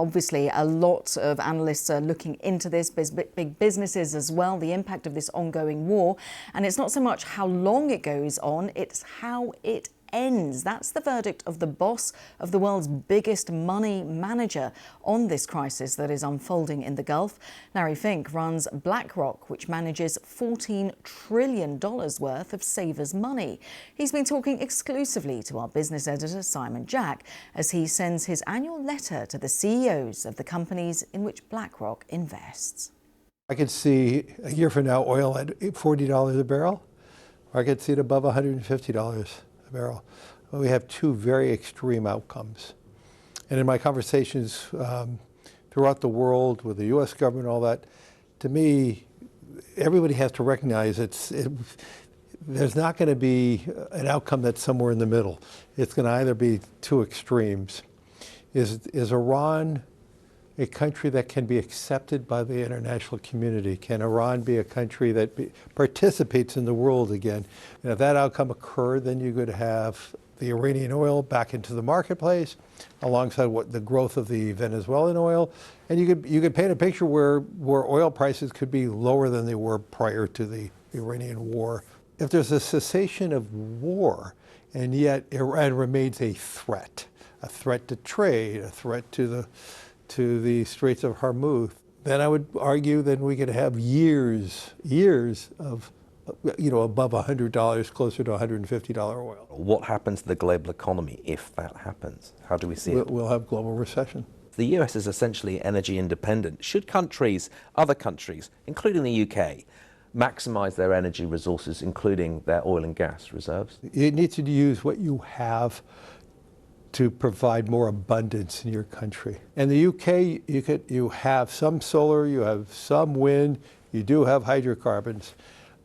obviously, a lot of analysts are looking into this, big businesses as well, the impact of this ongoing war. And it's not so much how long it goes on, it's how it ends. That's the verdict of the boss of the world's biggest money manager on this crisis that is unfolding in the Gulf. Larry Fink runs BlackRock, which manages $14 trillion worth of savers' money. He's been talking exclusively to our business editor, Simon Jack, as he sends his annual letter to the CEOs of the companies in which BlackRock invests. I could see a year from now oil at $40 a barrel, or I could see it above $150 a barrel. Well, we have two very extreme outcomes. And in my conversations throughout the world with the U.S. government, all that, to me, everybody has to recognize there's not going to be an outcome that's somewhere in the middle. It's going to either be two extremes. Is Iran a country that can be accepted by the international community? Can Iran be a country that participates in the world again? And if that outcome occurred, then you could have the Iranian oil back into the marketplace, alongside the growth of the Venezuelan oil, and you could paint a picture where oil prices could be lower than they were prior to the Iranian war. If there's a cessation of war, and yet Iran remains a threat to trade, a threat to the Straits of Hormuz, then I would argue that we could have years of, above $100, closer to $150 oil. What happens to the global economy if that happens? How do we see it? We'll have global recession. The US is essentially energy independent. Should other countries, including the UK, maximize their energy resources, including their oil and gas reserves? You need to use what you have to provide more abundance in your country. In the UK, you have some solar, you have some wind, you do have hydrocarbons.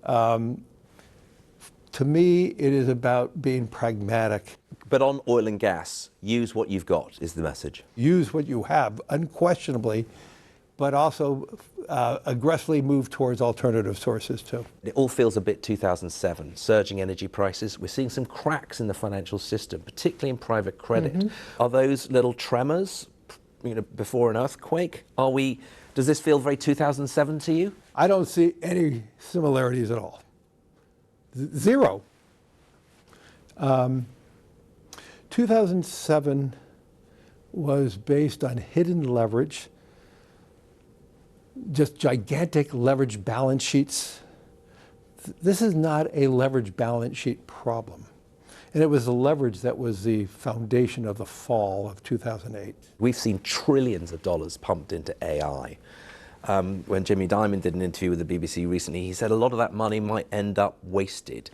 To me, it is about being pragmatic. But on oil and gas, use what you've got is the message. Use what you have, unquestionably, but also aggressively move towards alternative sources too. It all feels a bit 2007, surging energy prices. We're seeing some cracks in the financial system, particularly in private credit. Mm-hmm. Are those little tremors, before an earthquake? Does this feel very 2007 to you? I don't see any similarities at all. Zero. 2007 was based on hidden leverage, just gigantic leverage balance sheets. This is not a leverage balance sheet problem. And it was the leverage that was the foundation of the fall of 2008. We've seen trillions of dollars pumped into AI. When Jimmy Dimon did an interview with the BBC recently, he said a lot of that money might end up wasted.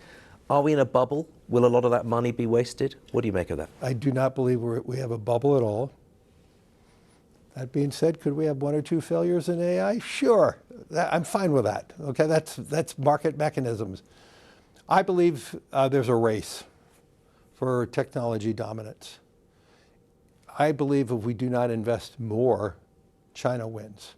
Are we in a bubble? Will a lot of that money be wasted? What do you make of that? I do not believe we have a bubble at all. That being said, could we have one or two failures in AI? Sure, I'm fine with that. Okay, that's market mechanisms. I believe there's a race for technology dominance. I believe if we do not invest more, China wins.